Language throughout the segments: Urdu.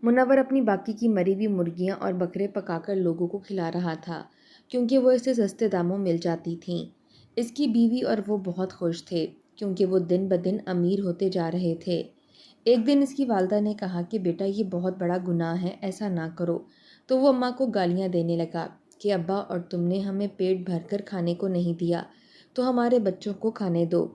منور اپنی باقی کی مری ہوئی مرغیاں اور بکرے پکا کر لوگوں کو کھلا رہا تھا کیونکہ وہ اسے سستے داموں مل جاتی تھیں۔ اس کی بیوی اور وہ بہت خوش تھے کیونکہ وہ دن بدن امیر ہوتے جا رہے تھے۔ ایک دن اس کی والدہ نے کہا کہ بیٹا یہ بہت بڑا گناہ ہے، ایسا نہ کرو۔ تو وہ اماں کو گالیاں دینے لگا کہ ابا اور تم نے ہمیں پیٹ بھر کر کھانے کو نہیں دیا تو ہمارے بچوں کو کھانے دو۔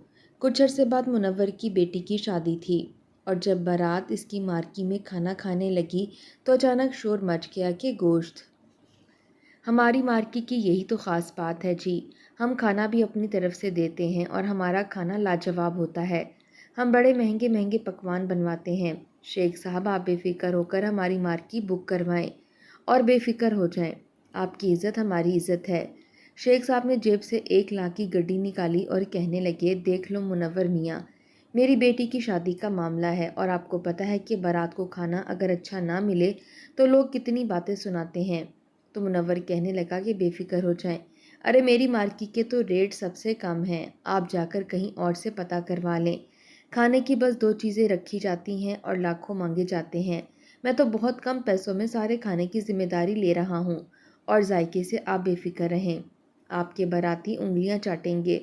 کچھ عرصے بعد منور کی بیٹی کی شادی تھی اور جب بارات اس کی مارکی میں کھانا کھانے لگی تو اچانک شور مچ گیا کہ گوشت۔ ہماری مارکی کی یہی تو خاص بات ہے جی، ہم کھانا بھی اپنی طرف سے دیتے ہیں اور ہمارا کھانا لاجواب ہوتا ہے۔ ہم بڑے مہنگے مہنگے پکوان بنواتے ہیں۔ شیخ صاحب آپ بے فکر ہو کر ہماری مارکی بک کروائیں اور بے فکر ہو جائیں، آپ کی عزت ہماری عزت ہے۔ شیخ صاحب نے جیب سے 1 لاکھ کی گڈی نکالی اور کہنے لگے دیکھ لو منور میاں، میری بیٹی کی شادی کا معاملہ ہے اور آپ کو پتہ ہے کہ بارات کو کھانا اگر اچھا نہ ملے تو لوگ کتنی باتیں سناتے ہیں۔ تو منور کہنے لگا کہ بے فکر ہو جائیں، ارے میری مارکی کے تو ریٹ سب سے کم ہیں، آپ جا کر کہیں اور سے پتہ کروا لیں۔ کھانے کی بس 2 چیزیں رکھی جاتی ہیں اور لاکھوں مانگے جاتے ہیں۔ میں تو بہت کم پیسوں میں سارے کھانے کی ذمہ داری لے رہا ہوں اور ذائقے سے آپ بے فکر رہیں، آپ کے باراتی انگلیاں چاٹیں گے۔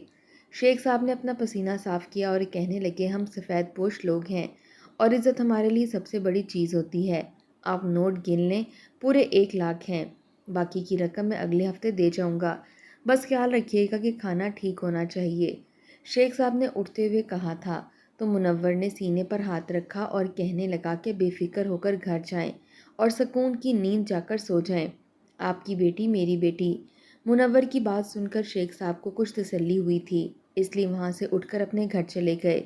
شیخ صاحب نے اپنا پسینہ صاف کیا اور کہنے لگے ہم سفید پوش لوگ ہیں اور عزت ہمارے لیے سب سے بڑی چیز ہوتی ہے۔ آپ نوٹ گن لیں، پورے 1 لاکھ ہیں، باقی کی رقم میں اگلے ہفتے دے جاؤں گا، بس خیال رکھیے گا کہ کھانا ٹھیک ہونا چاہیے۔ شیخ صاحب نے اٹھتے ہوئے کہا تھا تو منور نے سینے پر ہاتھ رکھا اور کہنے لگا کہ بے فکر ہو کر گھر جائیں اور سکون کی نیند جا کر سو جائیں، آپ کی بیٹی میری بیٹی۔ منور کی بات سن کر شیخ صاحب کو کچھ تسلی ہوئی تھی، اس لیے وہاں سے اٹھ کر اپنے گھر چلے گئے۔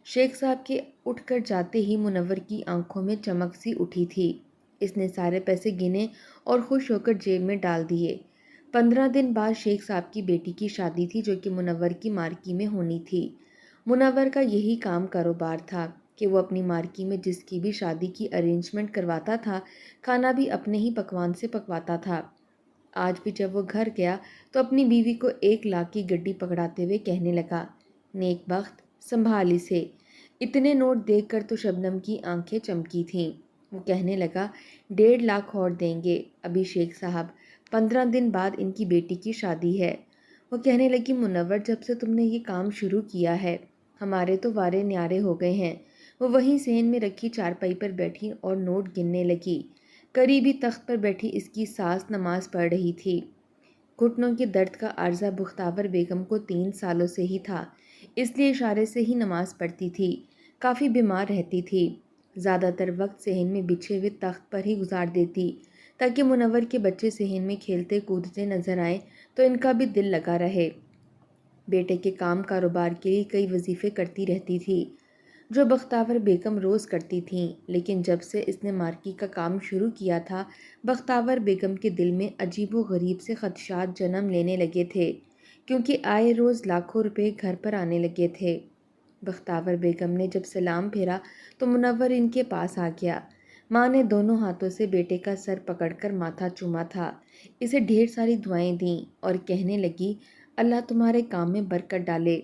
شیخ صاحب کے اٹھ کر جاتے ہی منور کی آنکھوں میں چمک سی اٹھی تھی۔ اس نے سارے پیسے گنے اور خوش ہو کر جیب میں ڈال دیے۔ 15 دن بعد شیخ صاحب کی بیٹی کی شادی تھی جو کہ منور کی مارکی میں ہونی تھی۔ منور کا یہی کام کاروبار تھا کہ وہ اپنی مارکی میں جس کی بھی شادی کی ارینجمنٹ کرواتا تھا، کھانا بھی اپنے ہی پکوان سے پکواتا تھا۔ آج بھی جب وہ گھر گیا تو اپنی بیوی کو 1 لاکھ کی گڈی پکڑاتے ہوئے کہنے لگا نیک بخت سنبھال اسے۔ اتنے نوٹ دیکھ کر تو شبنم کی آنکھیں چمکی تھیں۔ وہ کہنے لگا 1.5 لاکھ اور دیں گے ابھی شیخ صاحب، 15 دن بعد ان کی بیٹی کی شادی ہے۔ وہ کہنے لگی منور جب سے تم نے یہ کام شروع کیا ہے ہمارے تو وارے نیارے ہو گئے ہیں۔ وہ وہیں صحن میں رکھی چارپائی پر بیٹھی اور نوٹ گننے لگی۔ قریبی تخت پر بیٹھی اس کی ساس نماز پڑھ رہی تھی۔ گھٹنوں کے درد کا عارضہ بختاور بیگم کو 3 سالوں سے ہی تھا، اس لیے اشارے سے ہی نماز پڑھتی تھی، کافی بیمار رہتی تھی، زیادہ تر وقت صحن میں بچھے ہوئے تخت پر ہی گزار دیتی تاکہ منور کے بچے صحن میں کھیلتے کودتے نظر آئیں تو ان کا بھی دل لگا رہے۔ بیٹے کے کام کاروبار کے لیے کئی وظیفے کرتی رہتی تھی جو بختاور بیگم روز کرتی تھیں، لیکن جب سے اس نے مارکی کا کام شروع کیا تھا بختاور بیگم کے دل میں عجیب و غریب سے خدشات جنم لینے لگے تھے کیونکہ آئے روز لاکھوں روپے گھر پر آنے لگے تھے۔ بختاور بیگم نے جب سلام پھیرا تو منور ان کے پاس آ گیا۔ ماں نے دونوں ہاتھوں سے بیٹے کا سر پکڑ کر ماتھا چوما تھا، اسے ڈھیر ساری دعائیں دیں اور کہنے لگی اللہ تمہارے کام میں برکت ڈالے۔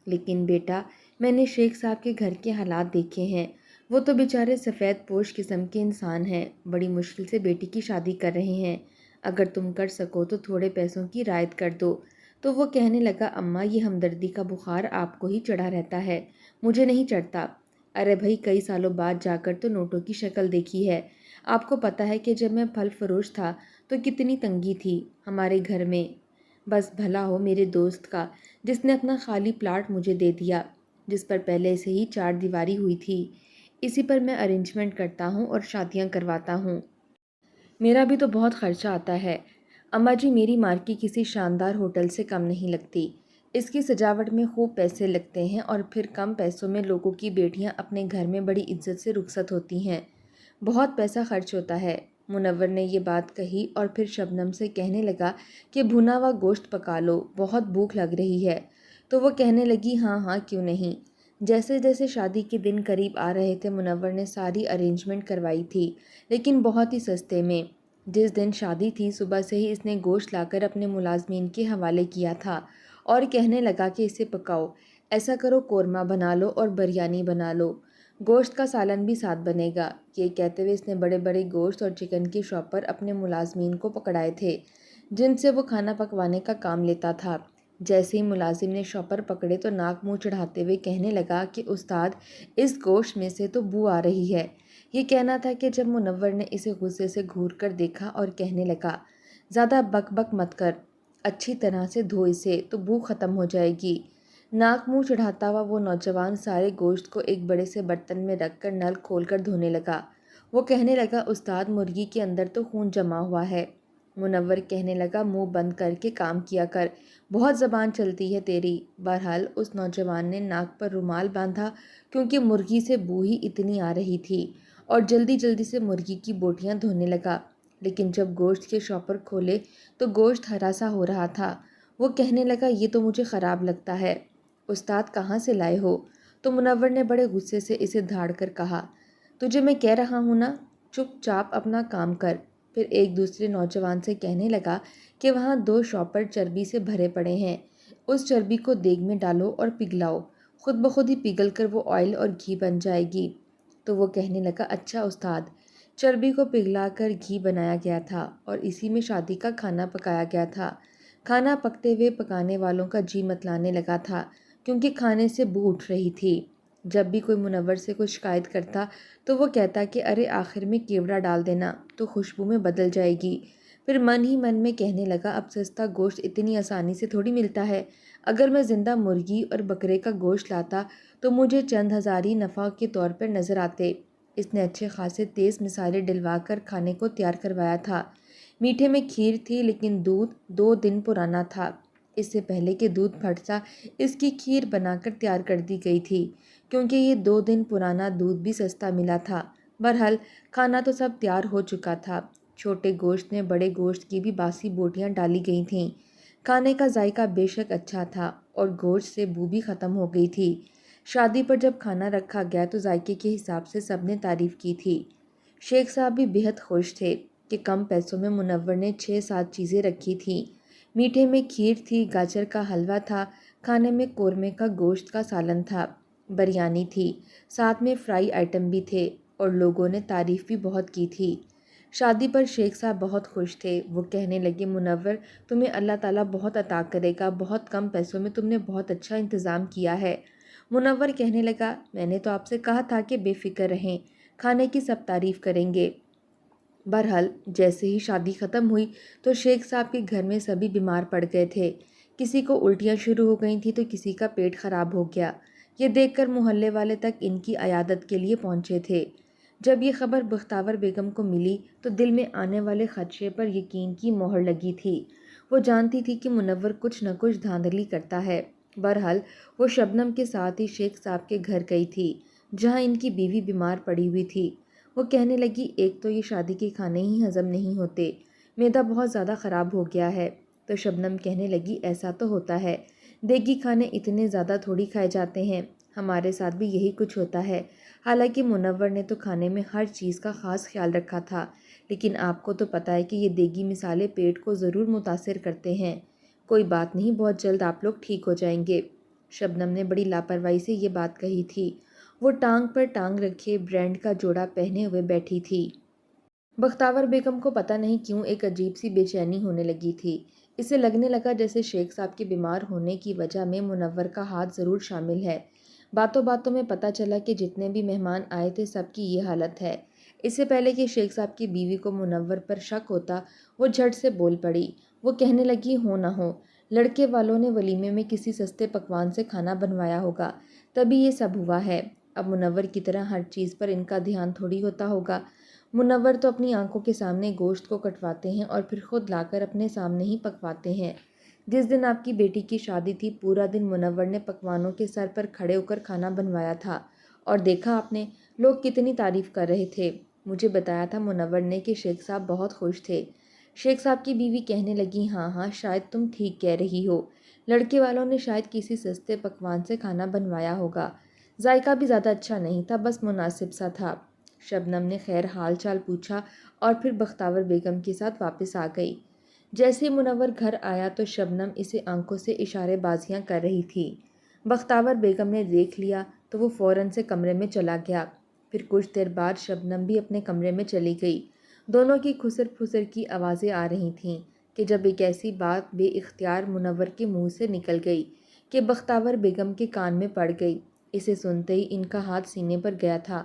لیکن بیٹا میں نے شیخ صاحب کے گھر کے حالات دیکھے ہیں، وہ تو بیچارے سفید پوش قسم کے انسان ہیں، بڑی مشکل سے بیٹی کی شادی کر رہے ہیں، اگر تم کر سکو تو تھوڑے پیسوں کی رعایت کر دو۔ تو وہ کہنے لگا اماں یہ ہمدردی کا بخار آپ کو ہی چڑھا رہتا ہے، مجھے نہیں چڑھتا۔ ارے بھائی کئی سالوں بعد جا کر تو نوٹوں کی شکل دیکھی ہے، آپ کو پتہ ہے کہ جب میں پھل فروش تھا تو کتنی تنگی تھی ہمارے گھر میں، بس بھلا ہو میرے دوست کا جس نے اپنا خالی پلاٹ مجھے دے دیا جس پر پہلے سے ہی 4 دیواری ہوئی تھی، اسی پر میں ارینجمنٹ کرتا ہوں اور شادیاں کرواتا ہوں، میرا بھی تو بہت خرچہ آتا ہے۔ اماں جی میری مارکی کسی شاندار ہوٹل سے کم نہیں لگتی، اس کی سجاوٹ میں خوب پیسے لگتے ہیں اور پھر کم پیسوں میں لوگوں کی بیٹیاں اپنے گھر میں بڑی عزت سے رخصت ہوتی ہیں، بہت پیسہ خرچ ہوتا ہے۔ منور نے یہ بات کہی اور پھر شبنم سے کہنے لگا کہ بھنا ہوا گوشت پکا لو، بہت بھوک لگ رہی ہے۔ تو وہ کہنے لگی ہاں ہاں کیوں نہیں۔ جیسے جیسے شادی کے دن قریب آ رہے تھے منور نے ساری ارینجمنٹ کروائی تھی لیکن بہت ہی سستے میں۔ جس دن شادی تھی صبح سے ہی اس نے گوشت لا کر اپنے ملازمین کے حوالے کیا تھا اور کہنے لگا کہ اسے پکاؤ، ایسا کرو قورمہ بنا لو اور بریانی بنا لو۔ گوشت کا سالن بھی ساتھ بنے گا۔ یہ کہتے ہوئے اس نے بڑے بڑے گوشت اور چکن کی شاپ پر اپنے ملازمین کو پکڑائے تھے جن سے وہ کھانا پکوانے کا کام لیتا تھا۔ جیسے ہی ملازم نے شاپر پکڑے تو ناک منہ چڑھاتے ہوئے کہنے لگا کہ استاد، اس گوشت میں سے تو بو آ رہی ہے۔ یہ کہنا تھا کہ جب منور نے اسے غصے سے گھور کر دیکھا اور کہنے لگا، زیادہ بک بک مت کر، اچھی طرح سے دھو اسے تو بو ختم ہو جائے گی۔ ناک منہ چڑھاتا ہوا وہ نوجوان سارے گوشت کو ایک بڑے سے برتن میں رکھ کر نل کھول کر دھونے لگا۔ وہ کہنے لگا، استاد، مرغی کے اندر تو خون جمع ہوا ہے۔ منور کہنے لگا، منہ بند کر کے کام کیا کر، بہت زبان چلتی ہے تیری۔ بہرحال اس نوجوان نے ناک پر رومال باندھا کیونکہ مرغی سے بو ہی اتنی آ رہی تھی، اور جلدی جلدی سے مرغی کی بوٹیاں دھونے لگا۔ لیکن جب گوشت کے شاپر کھولے تو گوشت ہرا سا ہو رہا تھا۔ وہ کہنے لگا، یہ تو مجھے خراب لگتا ہے۔ استاد، کہاں سے لائے ہو؟ تو منور نے بڑے غصے سے اسے دھاڑ کر کہا، تجھے میں کہہ رہا ہوں نا، چپ چاپ اپنا کام کر۔ پھر ایک دوسرے نوجوان سے کہنے لگا کہ وہاں 2 شاپر چربی سے بھرے پڑے ہیں، اس چربی کو دیگ میں ڈالو اور پگھلاؤ، خود بخود ہی پگھل کر وہ آئل اور گھی بن جائے گی۔ تو وہ کہنے لگا، اچھا استاد۔ چربی کو پگھلا کر گھی بنایا گیا تھا اور اسی میں شادی کا کھانا پکایا گیا تھا۔ کھانا پکتے ہوئے پکانے والوں کا جی متلانے لگا تھا کیونکہ کھانے سے بو اٹھ رہی تھی۔ جب بھی کوئی منور سے کوئی شکایت کرتا تو وہ کہتا کہ ارے آخر میں کیوڑا ڈال دینا تو خوشبو میں بدل جائے گی۔ پھر من ہی من میں کہنے لگا، اب سستا گوشت اتنی آسانی سے تھوڑی ملتا ہے، اگر میں زندہ مرغی اور بکرے کا گوشت لاتا تو مجھے چند ہزار ہی نفع کے طور پر نظر آتے۔ اس نے اچھے خاصے تیز مسالے ڈلوا کر کھانے کو تیار کروایا تھا۔ میٹھے میں کھیر تھی لیکن دودھ 2 دن پرانا تھا۔ اس سے پہلے کہ دودھ پھٹتا اس کی کھیر بنا کر تیار کر دی گئی تھی کیونکہ یہ 2 دن پرانا دودھ بھی سستا ملا تھا۔ بہرحال کھانا تو سب تیار ہو چکا تھا۔ چھوٹے گوشت میں بڑے گوشت کی بھی باسی بوٹیاں ڈالی گئی تھیں۔ کھانے کا ذائقہ بے شک اچھا تھا اور گوشت سے بو بھی ختم ہو گئی تھی۔ شادی پر جب کھانا رکھا گیا تو ذائقے کے حساب سے سب نے تعریف کی تھی۔ شیخ صاحب بھی بہت خوش تھے کہ کم پیسوں میں منور نے 6-7 چیزیں رکھی تھیں۔ میٹھے میں کھیر تھی، گاجر کا حلوہ تھا، کھانے میں قورمے کا گوشت کا سالن تھا، بریانی تھی، ساتھ میں فرائی آئٹم بھی تھے اور لوگوں نے تعریف بھی بہت کی تھی۔ شادی پر شیخ صاحب بہت خوش تھے۔ وہ کہنے لگے، منور، تمہیں اللہ تعالیٰ بہت عطا کرے گا، بہت کم پیسوں میں تم نے بہت اچھا انتظام کیا ہے۔ منور کہنے لگا، میں نے تو آپ سے کہا تھا کہ بے فکر رہیں، کھانے کی سب تعریف کریں گے۔ بہرحال جیسے ہی شادی ختم ہوئی تو شیخ صاحب کے گھر میں سبھی بیمار پڑ گئے تھے۔ کسی کو الٹیاں شروع ہو گئی تھیں تو کسی کا پیٹ خراب ہو گیا۔ یہ دیکھ کر محلے والے تک ان کی عیادت کے لیے پہنچے تھے۔ جب یہ خبر بختاور بیگم کو ملی تو دل میں آنے والے خدشے پر یقین کی مہر لگی تھی۔ وہ جانتی تھی کہ منور کچھ نہ کچھ دھاندلی کرتا ہے۔ بہرحال وہ شبنم کے ساتھ ہی شیخ صاحب کے گھر گئی تھی جہاں ان کی بیوی بیمار پڑی ہوئی تھی۔ وہ کہنے لگی، ایک تو یہ شادی کے کھانے ہی ہضم نہیں ہوتے، معدہ بہت زیادہ خراب ہو گیا ہے۔ تو شبنم کہنے لگی، ایسا تو ہوتا ہے، دیگی کھانے اتنے زیادہ تھوڑی کھائے جاتے ہیں، ہمارے ساتھ بھی یہی کچھ ہوتا ہے۔ حالانکہ منور نے تو کھانے میں ہر چیز کا خاص خیال رکھا تھا، لیکن آپ کو تو پتہ ہے کہ یہ دیگی مسالے پیٹ کو ضرور متاثر کرتے ہیں۔ کوئی بات نہیں، بہت جلد آپ لوگ ٹھیک ہو جائیں گے۔ شبنم نے بڑی لاپرواہی سے یہ بات کہی تھی۔ وہ ٹانگ پر ٹانگ رکھے برینڈ کا جوڑا پہنے ہوئے بیٹھی تھی۔ بختاور بیگم کو پتہ نہیں کیوں ایک عجیب سی بے چینی ہونے لگی تھی۔ اسے لگنے لگا جیسے شیخ صاحب کے بیمار ہونے کی وجہ میں منور کا ہاتھ ضرور شامل ہے۔ باتوں باتوں میں پتہ چلا کہ جتنے بھی مہمان آئے تھے سب کی یہ حالت ہے۔ اس سے پہلے کہ شیخ صاحب کی بیوی کو منور پر شک ہوتا وہ جھٹ سے بول پڑی۔ وہ کہنے لگی، ہو نہ ہو لڑکے والوں نے ولیمے میں کسی سستے پکوان سے کھانا بنوایا ہوگا تبھی یہ سب ہوا ہے۔ اب منور کی طرح ہر چیز پر ان کا دھیان تھوڑی ہوتا ہوگا۔ منور تو اپنی آنکھوں کے سامنے گوشت کو کٹواتے ہیں اور پھر خود لا کر اپنے سامنے ہی پکواتے ہیں۔ جس دن آپ کی بیٹی کی شادی تھی پورا دن منور نے پکوانوں کے سر پر کھڑے ہو کر کھانا بنوایا تھا، اور دیکھا آپ نے لوگ کتنی تعریف کر رہے تھے۔ مجھے بتایا تھا منور نے کہ شیخ صاحب بہت خوش تھے۔ شیخ صاحب کی بیوی کہنے لگی، ہاں ہاں شاید تم ٹھیک کہہ رہی ہو، لڑکے والوں نے شاید کسی سستے پکوان سے کھانا بنوایا ہوگا، ذائقہ بھی زیادہ اچھا نہیں تھا، بس مناسب سا تھا۔ شبنم نے خیر حال چال پوچھا اور پھر بختاور بیگم کے ساتھ واپس آ گئی۔ جیسے منور گھر آیا تو شبنم اسے آنکھوں سے اشارے بازیاں کر رہی تھی۔ بختاور بیگم نے دیکھ لیا تو وہ فوراً سے کمرے میں چلا گیا۔ پھر کچھ دیر بعد شبنم بھی اپنے کمرے میں چلی گئی۔ دونوں کی خسر پھسر کی آوازیں آ رہی تھیں کہ جب ایک ایسی بات بے اختیار منور کے منہ سے نکل گئی کہ بختاور بیگم کے کان میں پڑ گئی۔ اسے سنتے ہی ان کا ہاتھ سینے پر گیا تھا۔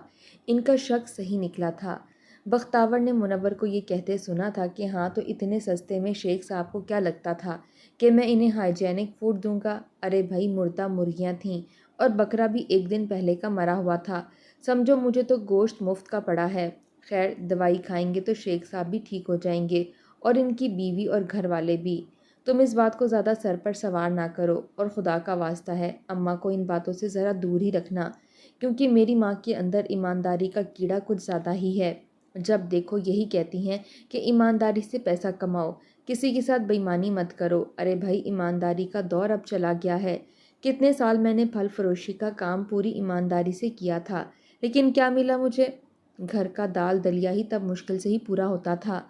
ان کا شک صحیح نکلا تھا۔ بختاور نے منور کو یہ کہتے سنا تھا کہ ہاں تو اتنے سستے میں شیخ صاحب کو کیا لگتا تھا کہ میں انہیں ہائیجینک فوڈ دوں گا؟ ارے بھائی، مردہ مرغیاں تھیں اور بکرا بھی 1 دن پہلے کا مرا ہوا تھا۔ سمجھو مجھے تو گوشت مفت کا پڑا ہے۔ خیر، دوائی کھائیں گے تو شیخ صاحب بھی ٹھیک ہو جائیں گے اور ان کی بیوی اور گھر والے بھی۔ تم اس بات کو زیادہ سر پر سوار نہ کرو، اور خدا کا واسطہ ہے اماں کو ان باتوں سے ذرا دور ہی رکھنا، کیونکہ میری ماں کے اندر ایمانداری کا کیڑا کچھ زیادہ ہی ہے۔ جب دیکھو یہی کہتی ہیں کہ ایمانداری سے پیسہ کماؤ، کسی کے ساتھ بےایمانی مت کرو۔ ارے بھائی، ایمانداری کا دور اب چلا گیا ہے۔ کتنے سال میں نے پھل فروشی کا کام پوری ایمانداری سے کیا تھا، لیکن کیا ملا مجھے؟ گھر کا دال دلیا ہی تب مشکل سے ہی پورا ہوتا تھا۔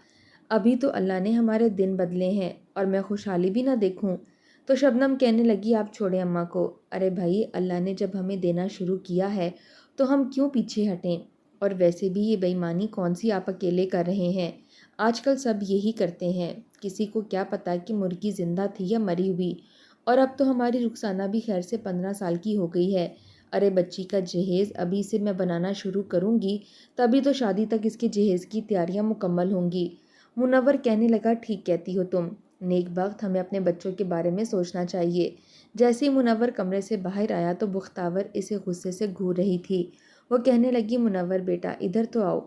ابھی تو اللہ نے ہمارے دن بدلے ہیں اور میں خوشحالی بھی نہ دیکھوں؟ تو شبنم کہنے لگی، آپ چھوڑیں اماں کو۔ ارے بھائی، اللہ نے جب ہمیں دینا شروع کیا ہے تو ہم کیوں پیچھے ہٹیں؟ اور ویسے بھی یہ بےایمانی کون سی آپ اکیلے کر رہے ہیں؟ آج کل سب یہی کرتے ہیں۔ کسی کو کیا پتا کہ مرغی زندہ تھی یا مری ہوئی؟ اور اب تو ہماری رخسانہ بھی خیر سے 15 سال کی ہو گئی ہے۔ ارے بچی کا جہیز ابھی سے میں بنانا شروع کروں گی، تبھی تو شادی تک اس کے جہیز کی تیاریاں مکمل ہوں گی۔ منور کہنے لگا، ٹھیک کہتی ہو تم، نیک بخت، ہمیں اپنے بچوں کے بارے میں سوچنا چاہیے۔ جیسے ہی منور کمرے سے باہر آیا تو بختاور اسے غصے سے گھور رہی تھی۔ وہ کہنے لگی، منور بیٹا ادھر تو آؤ۔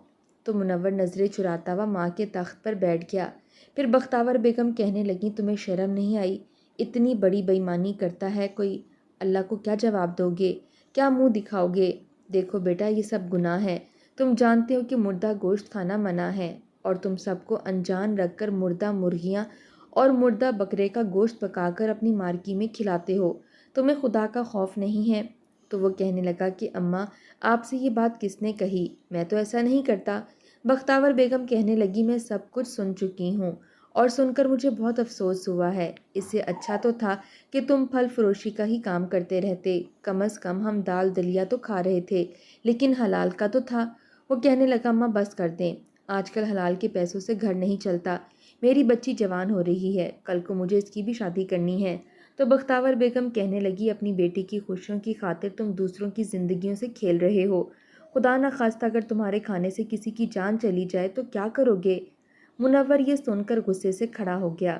تو منور نظریں چراتا ہوا ماں کے تخت پر بیٹھ گیا۔ پھر بختاور بیگم کہنے لگی، تمہیں شرم نہیں آئی؟ اتنی بڑی بےایمانی کرتا ہے کوئی، اللہ کو کیا جواب دو گے؟ کیا منہ دکھاؤ گے؟ دیکھو بیٹا، یہ سب گناہ ہے۔ تم جانتے ہو کہ مردہ گوشت کھانا منع ہے، اور تم سب کو انجان رکھ کر مردہ مرغیاں اور مردہ بکرے کا گوشت پکا کر اپنی مارکی میں کھلاتے ہو۔ تمہیں خدا کا خوف نہیں ہے؟ تو وہ کہنے لگا کہ اماں، آپ سے یہ بات کس نے کہی؟ میں تو ایسا نہیں کرتا۔ بختاور بیگم کہنے لگی، میں سب کچھ سن چکی ہوں اور سن کر مجھے بہت افسوس ہوا ہے۔ اس سے اچھا تو تھا کہ تم پھل فروشی کا ہی کام کرتے رہتے، کم از کم ہم دال دلیا تو کھا رہے تھے، لیکن حلال کا تو تھا۔ وہ کہنے لگا، اماں بس کر دیں، آج کل حلال کے پیسوں سے گھر نہیں چلتا۔ میری بچی جوان ہو رہی ہے، کل کو مجھے اس کی بھی شادی کرنی ہے۔ تو بختاور بیگم کہنے لگی، اپنی بیٹی کی خوشیوں کی خاطر تم دوسروں کی زندگیوں سے کھیل رہے ہو۔ خدا نہ خواستہ اگر تمہارے کھانے سے کسی کی جان چلی جائے تو کیا کرو گے؟ منور یہ سن کر غصے سے کھڑا ہو گیا۔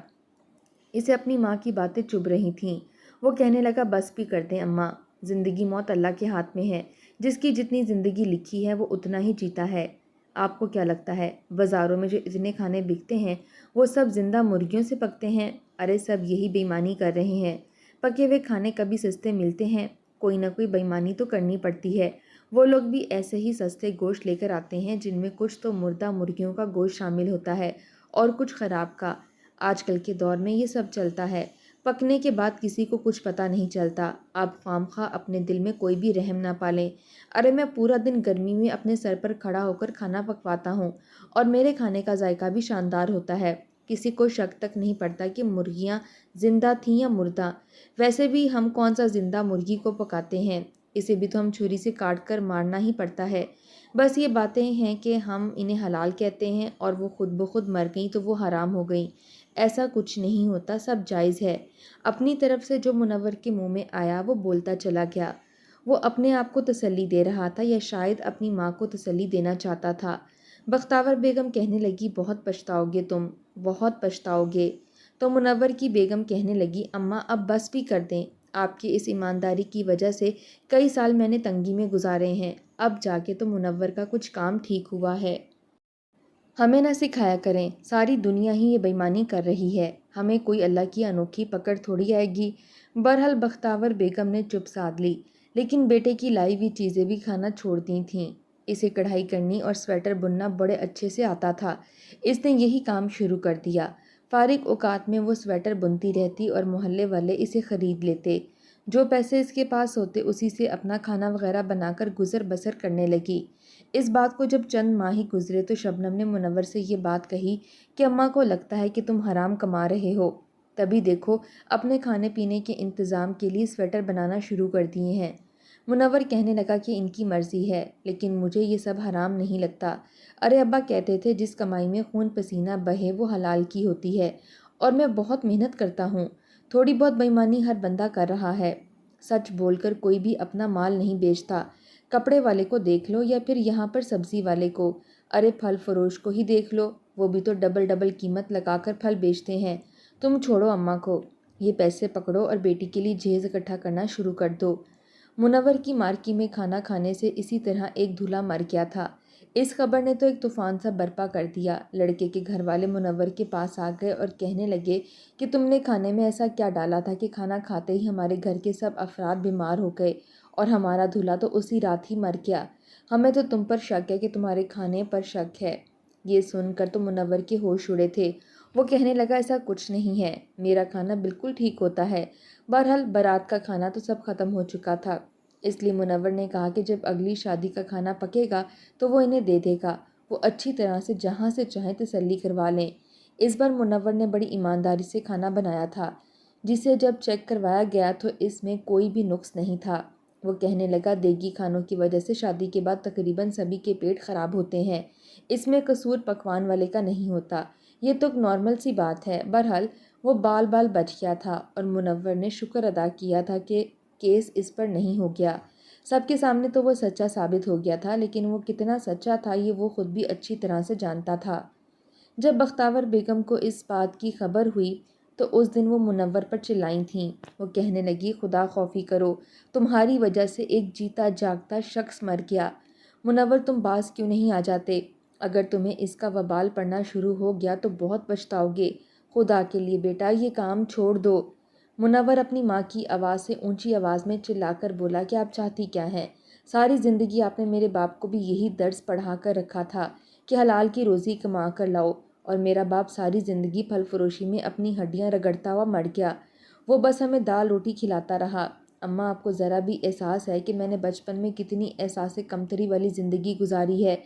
اسے اپنی ماں کی باتیں چبھ رہی تھیں۔ وہ کہنے لگا، بس بھی کر دیں اماں، زندگی موت اللہ کے ہاتھ میں ہے۔ جس کی جتنی زندگی لکھی ہے وہ اتنا ہی جیتا ہے۔ آپ کو کیا لگتا ہے بازاروں میں جو اتنے کھانے بکتے ہیں وہ سب زندہ مرغیوں سے پکتے ہیں؟ ارے سب یہی بےایمانی کر رہے ہیں۔ پکے ہوئے کھانے کبھی سستے ملتے ہیں؟ کوئی نہ کوئی بےایمانی تو کرنی پڑتی ہے۔ وہ لوگ بھی ایسے ہی سستے گوشت لے کر آتے ہیں جن میں کچھ تو مردہ مرغیوں کا گوشت شامل ہوتا ہے اور کچھ خراب کا۔ آج کل کے دور میں یہ سب چلتا ہے۔ پکنے کے بعد کسی کو کچھ پتہ نہیں چلتا۔ آپ خواہ مخواہ اپنے دل میں کوئی بھی رحم نہ پالیں۔ ارے میں پورا دن گرمی میں اپنے سر پر کھڑا ہو کر کھانا پکواتا ہوں اور میرے کھانے کا ذائقہ بھی شاندار ہوتا ہے۔ کسی کو شک تک نہیں پڑتا کہ مرغیاں زندہ تھیں یا مردہ۔ ویسے بھی ہم کون سا زندہ مرغی کو پکاتے ہیں، اسے بھی تو ہم چھری سے کاٹ کر مارنا ہی پڑتا ہے۔ بس یہ باتیں ہیں کہ ہم انہیں حلال کہتے ہیں اور وہ خود بخود مر گئیں تو وہ حرام ہو گئیں۔ ایسا کچھ نہیں ہوتا، سب جائز ہے۔ اپنی طرف سے جو منور کے منہ میں آیا وہ بولتا چلا گیا۔ وہ اپنے آپ کو تسلی دے رہا تھا یا شاید اپنی ماں کو تسلی دینا چاہتا تھا۔ بختاور بیگم کہنے لگی، بہت پچھتاؤ گے تم، بہت پچھتاؤ گے۔ تو منور کی بیگم کہنے لگی، اماں اب بس بھی کر دیں، آپ کی اس ایمانداری کی وجہ سے کئی سال میں نے تنگی میں گزارے ہیں، اب جا کے تو منور کا کچھ کام ٹھیک ہوا ہے۔ ہمیں نہ سکھایا کریں، ساری دنیا ہی یہ بےایمانی کر رہی ہے، ہمیں کوئی اللہ کی انوکھی پکڑ تھوڑی آئے گی۔ بہرحال بختاور بیگم نے چپ سادھ لی، لیکن بیٹے کی لائی ہوئی چیزیں بھی کھانا چھوڑ دی تھیں۔ اسے کڑھائی کرنی اور سویٹر بننا بڑے اچھے سے آتا تھا۔ اس نے یہی کام شروع کر دیا۔ فارغ اوقات میں وہ سویٹر بنتی رہتی اور محلے والے اسے خرید لیتے۔ جو پیسے اس کے پاس ہوتے اسی سے اپنا کھانا وغیرہ بنا کر گزر بسر کرنے لگی۔ اس بات کو جب چند ماہ ہی گزرے تو شبنم نے منور سے یہ بات کہی کہ اماں کو لگتا ہے کہ تم حرام کما رہے ہو، تبھی دیکھو اپنے کھانے پینے کے انتظام کے لیے سویٹر بنانا شروع کر دیے ہیں۔ منور کہنے لگا کہ ان کی مرضی ہے، لیکن مجھے یہ سب حرام نہیں لگتا۔ ارے ابا کہتے تھے جس کمائی میں خون پسینہ بہے وہ حلال کی ہوتی ہے، اور میں بہت محنت کرتا ہوں۔ تھوڑی بہت بےایمانی ہر بندہ کر رہا ہے۔ سچ بول کر کوئی بھی اپنا مال نہیں بیچتا۔ کپڑے والے کو دیکھ لو یا پھر یہاں پر سبزی والے کو، ارے پھل فروش کو ہی دیکھ لو، وہ بھی تو ڈبل ڈبل قیمت لگا کر پھل بیچتے ہیں۔ تم چھوڑو اماں کو، یہ پیسے پکڑو اور بیٹی کے لیے جہیز اکٹھا کرنا شروع کر دو۔ منور کی مارکی میں کھانا کھانے سے اسی طرح ایک دولہا مر گیا تھا۔ اس خبر نے تو ایک طوفان سا برپا کر دیا۔ لڑکے کے گھر والے منور کے پاس آ گئے اور کہنے لگے کہ تم نے کھانے میں ایسا کیا ڈالا تھا کہ کھانا کھاتے ہی ہمارے گھر کے سب افراد بیمار ہو گئے اور ہمارا دولہا تو اسی رات ہی مر گیا۔ ہمیں تو تم پر شک ہے کہ تمہارے کھانے پر شک ہے۔ یہ سن کر تو منور کے ہوش اڑے تھے۔ وہ کہنے لگا ایسا کچھ نہیں ہے، میرا کھانا بالکل ٹھیک ہوتا ہے۔ بہرحال بارات کا کھانا تو سب ختم ہو چکا تھا، اس لیے منور نے کہا کہ جب اگلی شادی کا کھانا پکے گا تو وہ انہیں دے دے گا، وہ اچھی طرح سے جہاں سے چاہیں تسلی کروا لیں۔ اس بار منور نے بڑی ایمانداری سے کھانا بنایا تھا، جسے جب چیک کروایا گیا تو اس میں کوئی بھی نقص نہیں تھا۔ وہ کہنے لگا دیگی کھانوں کی وجہ سے شادی کے بعد تقریباً سبھی کے پیٹ خراب ہوتے ہیں، اس میں قصور پکوان والے کا نہیں ہوتا، یہ تو ایک نارمل سی بات ہے۔ بہرحال وہ بال بچ گیا تھا اور منور نے شکر ادا کیا تھا کہ کیس اس پر نہیں ہو گیا۔ سب کے سامنے تو وہ سچا ثابت ہو گیا تھا، لیکن وہ کتنا سچا تھا یہ وہ خود بھی اچھی طرح سے جانتا تھا۔ جب بختاور بیگم کو اس بات کی خبر ہوئی تو اس دن وہ منور پر چلائی تھیں۔ وہ کہنے لگی خدا خوفی کرو، تمہاری وجہ سے ایک جیتا جاگتا شخص مر گیا۔ منور تم باز کیوں نہیں آ جاتے؟ اگر تمہیں اس کا وبال پڑنا شروع ہو گیا تو بہت پچھتاؤ گے۔ خدا کے لیے بیٹا یہ کام چھوڑ دو۔ منور اپنی ماں کی آواز سے اونچی آواز میں چلا کر بولا کہ آپ چاہتی کیا ہیں؟ ساری زندگی آپ نے میرے باپ کو بھی یہی درس پڑھا کر رکھا تھا کہ حلال کی روزی کما کر لاؤ، اور میرا باپ ساری زندگی پھل فروشی میں اپنی ہڈیاں رگڑتا ہوا مر گیا، وہ بس ہمیں دال روٹی کھلاتا رہا۔ اماں آپ کو ذرا بھی احساس ہے کہ میں نے بچپن میں کتنی احساس کمتری والی زندگی گزاری ہے؟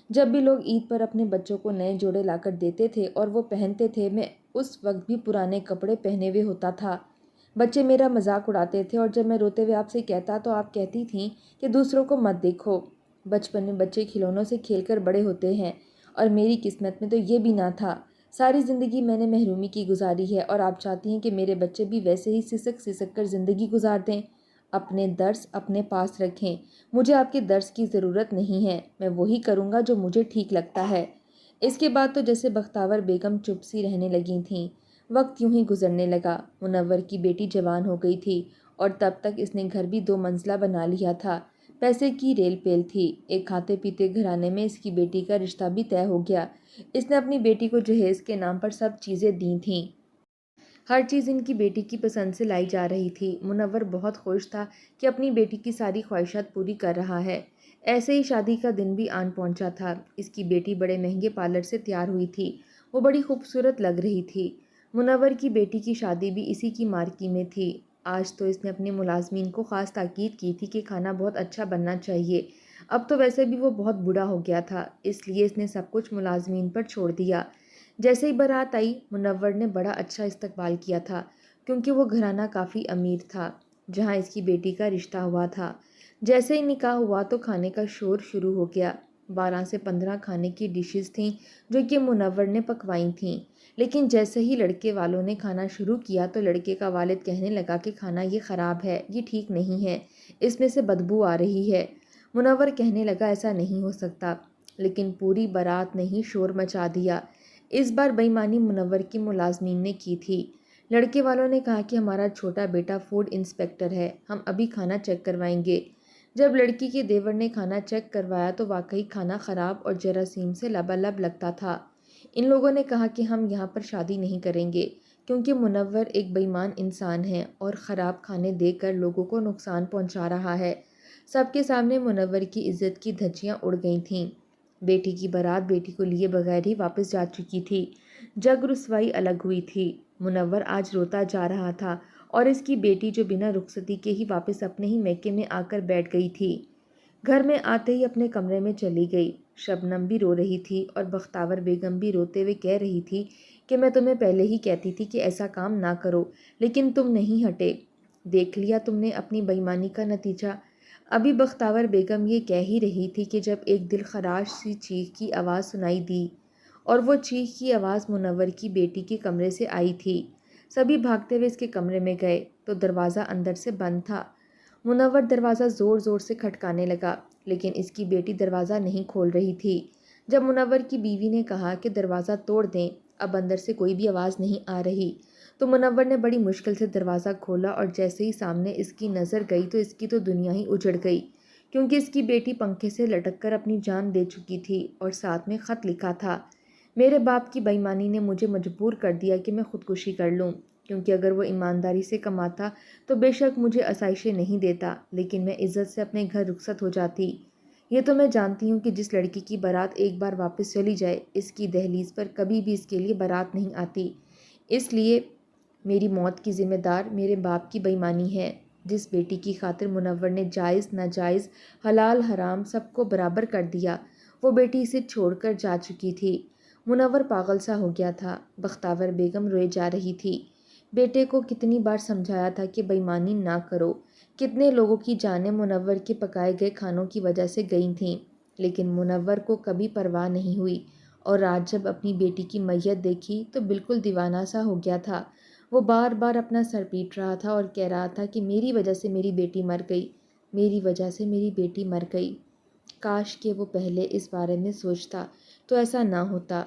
جب بھی لوگ عید پر اپنے بچوں کو نئے جوڑے لا کر دیتے تھے اور وہ پہنتے تھے، میں اس وقت بھی پرانے کپڑے پہنے ہوئے ہوتا تھا۔ بچے میرا مذاق اڑاتے تھے اور جب میں روتے ہوئے آپ سے کہتا تو آپ کہتی تھیں کہ دوسروں کو مت دیکھو۔ بچپن میں بچے کھلونوں سے کھیل کر بڑے ہوتے ہیں، اور میری قسمت میں تو یہ بھی نہ تھا۔ ساری زندگی میں نے محرومی کی گزاری ہے اور آپ چاہتی ہیں کہ میرے بچے بھی ویسے ہی سسک سسک کر زندگی گزار دیں۔ اپنے درس اپنے پاس رکھیں، مجھے آپ کے درس کی ضرورت نہیں ہے، میں وہی کروں گا جو مجھے ٹھیک لگتا ہے۔ اس کے بعد تو جیسے بختاور بیگم چپ سی رہنے لگی تھیں۔ وقت یوں ہی گزرنے لگا۔ منور کی بیٹی جوان ہو گئی تھی اور تب تک اس نے گھر بھی 2 منزلہ بنا لیا تھا۔ پیسے کی ریل پیل تھی۔ ایک کھاتے پیتے گھرانے میں اس کی بیٹی کا رشتہ بھی طے ہو گیا۔ اس نے اپنی بیٹی کو جہیز کے نام پر سب چیزیں دی تھیں۔ ہر چیز ان کی بیٹی کی پسند سے لائی جا رہی تھی۔ منور بہت خوش تھا کہ اپنی بیٹی کی ساری خواہشات پوری کر رہا ہے۔ ایسے ہی شادی کا دن بھی آن پہنچا تھا۔ اس کی بیٹی بڑے مہنگے پارلر سے تیار ہوئی تھی، وہ بڑی خوبصورت لگ رہی تھی۔ منور کی بیٹی کی شادی بھی اسی کی مارکی میں تھی۔ آج تو اس نے اپنے ملازمین کو خاص تاکید کی تھی کہ کھانا بہت اچھا بننا چاہیے۔ اب تو ویسے بھی وہ بہت بوڑھا ہو گیا تھا، اس لیے اس نے سب کچھ ملازمین پر چھوڑ دیا۔ جیسے ہی بارات آئی، منور نے بڑا اچھا استقبال کیا تھا، کیونکہ وہ گھرانہ کافی امیر تھا جہاں اس کی بیٹی کا رشتہ ہوا تھا۔ جیسے ہی نکاح ہوا تو کھانے کا شور شروع ہو گیا۔ 12 سے 15 کھانے کی ڈشز تھیں جو کہ منور نے پکوائی تھیں، لیکن جیسے ہی لڑکے والوں نے کھانا شروع کیا تو لڑکے کا والد کہنے لگا کہ کھانا یہ خراب ہے، یہ ٹھیک نہیں ہے، اس میں سے بدبو آ رہی ہے۔ منور کہنے لگا ایسا نہیں ہو سکتا، لیکن پوری بارات نے ہی شور مچا دیا۔ اس بار بے ایمانی منور کی ملازمین نے کی تھی۔ لڑکے والوں نے کہا کہ ہمارا چھوٹا بیٹا فوڈ انسپیکٹر ہے، ہم ابھی کھانا چیک کروائیں گے۔ جب لڑکی کے دیور نے کھانا چیک کروایا تو واقعی کھانا خراب اور جراثیم سے لبالب لگتا تھا۔ ان لوگوں نے کہا کہ ہم یہاں پر شادی نہیں کریں گے، کیونکہ منور ایک بے ایمان انسان ہے اور خراب کھانے دے کر لوگوں کو نقصان پہنچا رہا ہے۔ سب کے سامنے منور کی عزت کی دھجیاں اڑ گئی تھیں۔ بیٹی کی بارات بیٹی کو لیے بغیر ہی واپس جا چکی تھی۔ جگ رسوائی الگ ہوئی تھی۔ منور آج روتا جا رہا تھا اور اس کی بیٹی جو بنا رخصتی کے ہی واپس اپنے ہی میکے میں آ کر بیٹھ گئی تھی، گھر میں آتے ہی اپنے کمرے میں چلی گئی۔ شبنم بھی رو رہی تھی اور بختاور بیگم بھی روتے ہوئے کہہ رہی تھی کہ میں تمہیں پہلے ہی کہتی تھی کہ ایسا کام نہ کرو، لیکن تم نہیں ہٹے۔ دیکھ لیا تم نے اپنی بے ایمانی کا نتیجہ۔ ابھی بختاور بیگم یہ کہہ ہی رہی تھی کہ جب ایک دل خراش سی چیخ کی آواز سنائی دی، اور وہ چیخ کی آواز منور کی بیٹی کے کمرے سے آئی تھی۔ سبھی بھاگتے ہوئے اس کے کمرے میں گئے تو دروازہ اندر سے بند تھا۔ منور دروازہ زور زور سے کھٹکانے لگا، لیکن اس کی بیٹی دروازہ نہیں کھول رہی تھی۔ جب منور کی بیوی نے کہا کہ دروازہ توڑ دیں، اب اندر سے کوئی بھی آواز نہیں آ رہی، تو منور نے بڑی مشکل سے دروازہ کھولا، اور جیسے ہی سامنے اس کی نظر گئی تو اس کی تو دنیا ہی اجڑ گئی، کیونکہ اس کی بیٹی پنکھے سے لٹک کر اپنی جان دے چکی تھی اور ساتھ میں خط لکھا تھا: میرے باپ کی بے ایمانی نے مجھے مجبور کر دیا کہ میں خودکشی کر لوں، کیونکہ اگر وہ ایمانداری سے کماتا تو بے شک مجھے عصائشیں نہیں دیتا، لیکن میں عزت سے اپنے گھر رخصت ہو جاتی۔ یہ تو میں جانتی ہوں کہ جس لڑکی کی بارات ایک بار واپس چلی جائے، اس کی دہلیز پر کبھی بھی اس کے لیے بارات نہیں آتی۔ اس لیے میری موت کی ذمہ دار میرے باپ کی بے ایمانی ہے، جس بیٹی کی خاطر منور نے جائز ناجائز حلال حرام سب کو برابر کر دیا، وہ بیٹی اسے چھوڑ کر جا چکی تھی۔ منور پاگل سا ہو گیا تھا۔ بختاور بیگم روئے جا رہی تھی۔ بیٹے کو کتنی بار سمجھایا تھا کہ بے ایمانی نہ کرو، کتنے لوگوں کی جانیں منور کے پکائے گئے کھانوں کی وجہ سے گئی تھیں، لیکن منور کو کبھی پرواہ نہیں ہوئی، اور آج جب اپنی بیٹی کی میت دیکھی تو بالکل دیوانہ سا ہو گیا تھا۔ وہ بار بار اپنا سر پیٹ رہا تھا اور کہہ رہا تھا کہ میری وجہ سے میری بیٹی مر گئی، میری وجہ سے میری بیٹی مر گئی۔ کاش کہ وہ پہلے اس بارے میں سوچتا تو ایسا نہ ہوتا۔